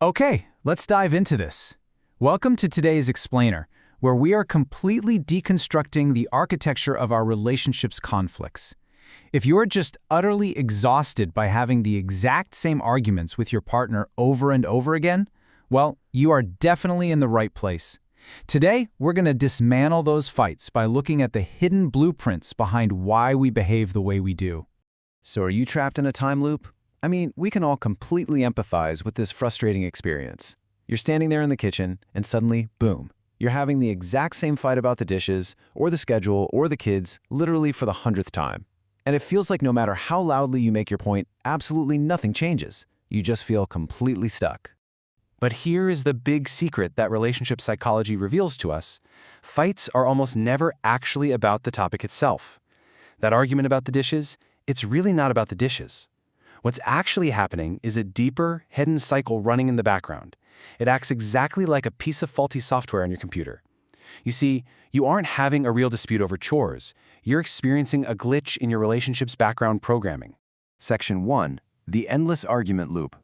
Okay, let's dive into this. Welcome to today's Explainer, where we are completely deconstructing the architecture of our relationships' conflicts. If you are just utterly exhausted by having the exact same arguments with your partner over and over again, well, you are definitely in the right place. Today, we're going to dismantle those fights by looking at the hidden blueprints behind why we behave the way we do. So are you trapped in a time loop? I mean, we can all completely empathize with this frustrating experience. You're standing there in the kitchen, and suddenly, boom, you're having the exact same fight about the dishes, or the schedule, or the kids, literally for the 100th time. And it feels like no matter how loudly you make your point, absolutely nothing changes. You just feel completely stuck. But here is the big secret that relationship psychology reveals to us. Fights are almost never actually about the topic itself. That argument about the dishes, it's really not about the dishes. What's actually happening is a deeper, hidden cycle running in the background. It acts exactly like a piece of faulty software on your computer. You see, you aren't having a real dispute over chores. You're experiencing a glitch in your relationship's background programming. Section 1. The endless argument loop.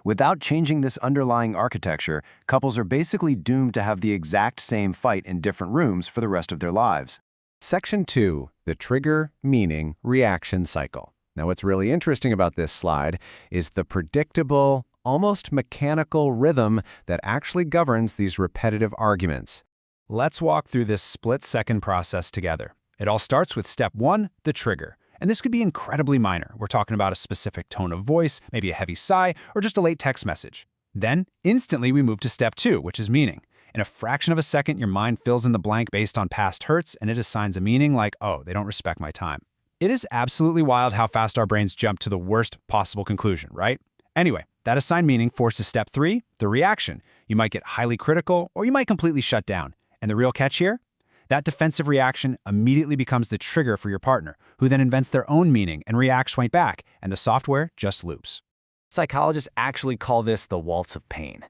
Without changing this underlying architecture, couples are basically doomed to have the exact same fight in different rooms for the rest of their lives. Section 2. The trigger, meaning, reaction cycle. Now, what's really interesting about this slide is the predictable, almost mechanical rhythm that actually governs these repetitive arguments. Let's walk through this split-second process together. It all starts with step 1, the trigger. And this could be incredibly minor. We're talking about a specific tone of voice, maybe a heavy sigh, or just a late text message. Then, instantly we move to step 2, which is meaning. In a fraction of a second, your mind fills in the blank based on past hurts, and it assigns a meaning like, oh, they don't respect my time. It is absolutely wild how fast our brains jump to the worst possible conclusion, right? Anyway, that assigned meaning forces step 3, the reaction. You might get highly critical, or you might completely shut down. And the real catch here? That defensive reaction immediately becomes the trigger for your partner, who then invents their own meaning and reacts right back, and the software just loops. Psychologists actually call this the Waltz of Pain.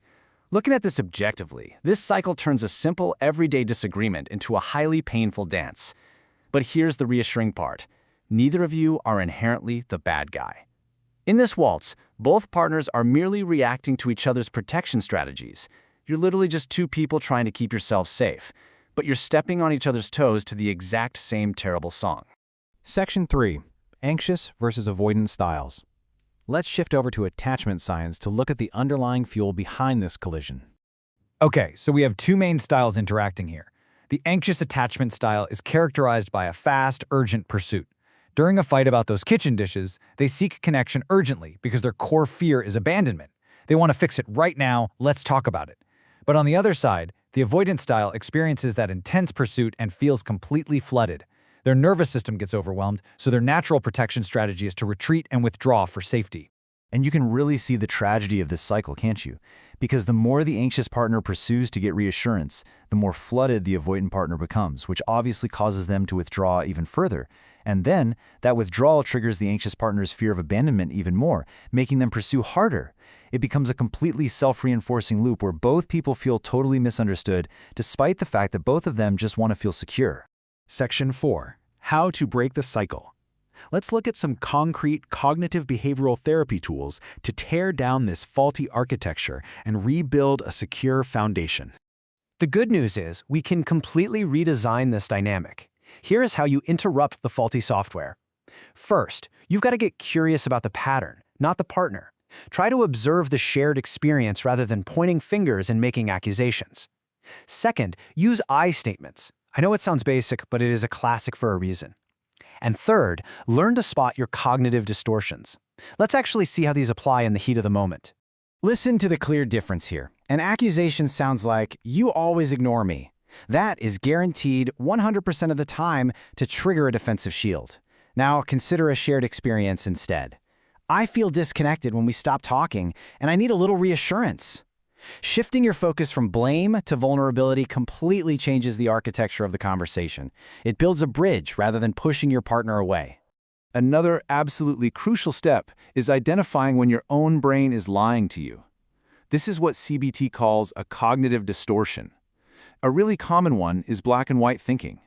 Looking at this objectively, this cycle turns a simple, everyday disagreement into a highly painful dance. But here's the reassuring part. Neither of you are inherently the bad guy. In this waltz, both partners are merely reacting to each other's protection strategies. You're literally just two people trying to keep yourselves safe, but you're stepping on each other's toes to the exact same terrible song. Section 3. Anxious versus avoidant styles. Let's shift over to attachment science to look at the underlying fuel behind this collision. Okay, so we have two main styles interacting here. The anxious attachment style is characterized by a fast, urgent pursuit. During a fight about those kitchen dishes, they seek connection urgently because their core fear is abandonment. They want to fix it right now, let's talk about it. But on the other side, the avoidant style experiences that intense pursuit and feels completely flooded. Their nervous system gets overwhelmed, so their natural protection strategy is to retreat and withdraw for safety. And you can really see the tragedy of this cycle, can't you? Because the more the anxious partner pursues to get reassurance, the more flooded the avoidant partner becomes, which obviously causes them to withdraw even further. And then, that withdrawal triggers the anxious partner's fear of abandonment even more, making them pursue harder. It becomes a completely self-reinforcing loop where both people feel totally misunderstood, despite the fact that both of them just want to feel secure. Section 4. How to break the cycle. Let's look at some concrete cognitive behavioral therapy tools to tear down this faulty architecture and rebuild a secure foundation. The good news is we can completely redesign this dynamic. Here is how you interrupt the faulty software. First, you've got to get curious about the pattern, not the partner. Try to observe the shared experience rather than pointing fingers and making accusations. Second, use I statements. I know it sounds basic, but it is a classic for a reason. And third, learn to spot your cognitive distortions. Let's actually see how these apply in the heat of the moment. Listen to the clear difference here. An accusation sounds like, "You always ignore me." That is guaranteed 100% of the time to trigger a defensive shield. Now consider a shared experience instead. "I feel disconnected when we stop talking, and I need a little reassurance." Shifting your focus from blame to vulnerability completely changes the architecture of the conversation. It builds a bridge rather than pushing your partner away. Another absolutely crucial step is identifying when your own brain is lying to you. This is what CBT calls a cognitive distortion. A really common one is black and white thinking.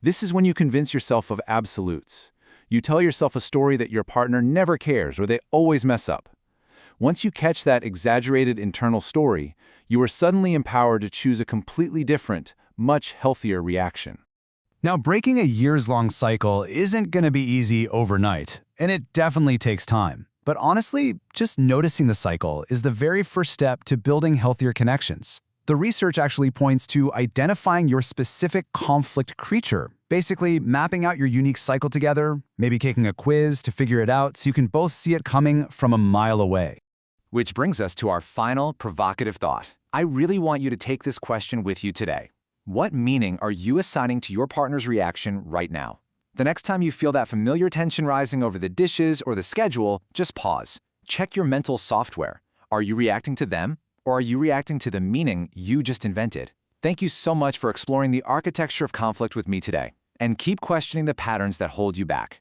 This is when you convince yourself of absolutes. You tell yourself a story that your partner never cares or they always mess up. Once you catch that exaggerated internal story, you are suddenly empowered to choose a completely different, much healthier reaction. Now, breaking a years-long cycle isn't going to be easy overnight, and it definitely takes time. But honestly, just noticing the cycle is the very first step to building healthier connections. The research actually points to identifying your specific conflict creature, basically mapping out your unique cycle together, maybe taking a quiz to figure it out so you can both see it coming from a mile away. Which brings us to our final provocative thought. I really want you to take this question with you today. What meaning are you assigning to your partner's reaction right now? The next time you feel that familiar tension rising over the dishes or the schedule, just pause. Check your mental software. Are you reacting to them, or are you reacting to the meaning you just invented? Thank you so much for exploring the architecture of conflict with me today, and keep questioning the patterns that hold you back.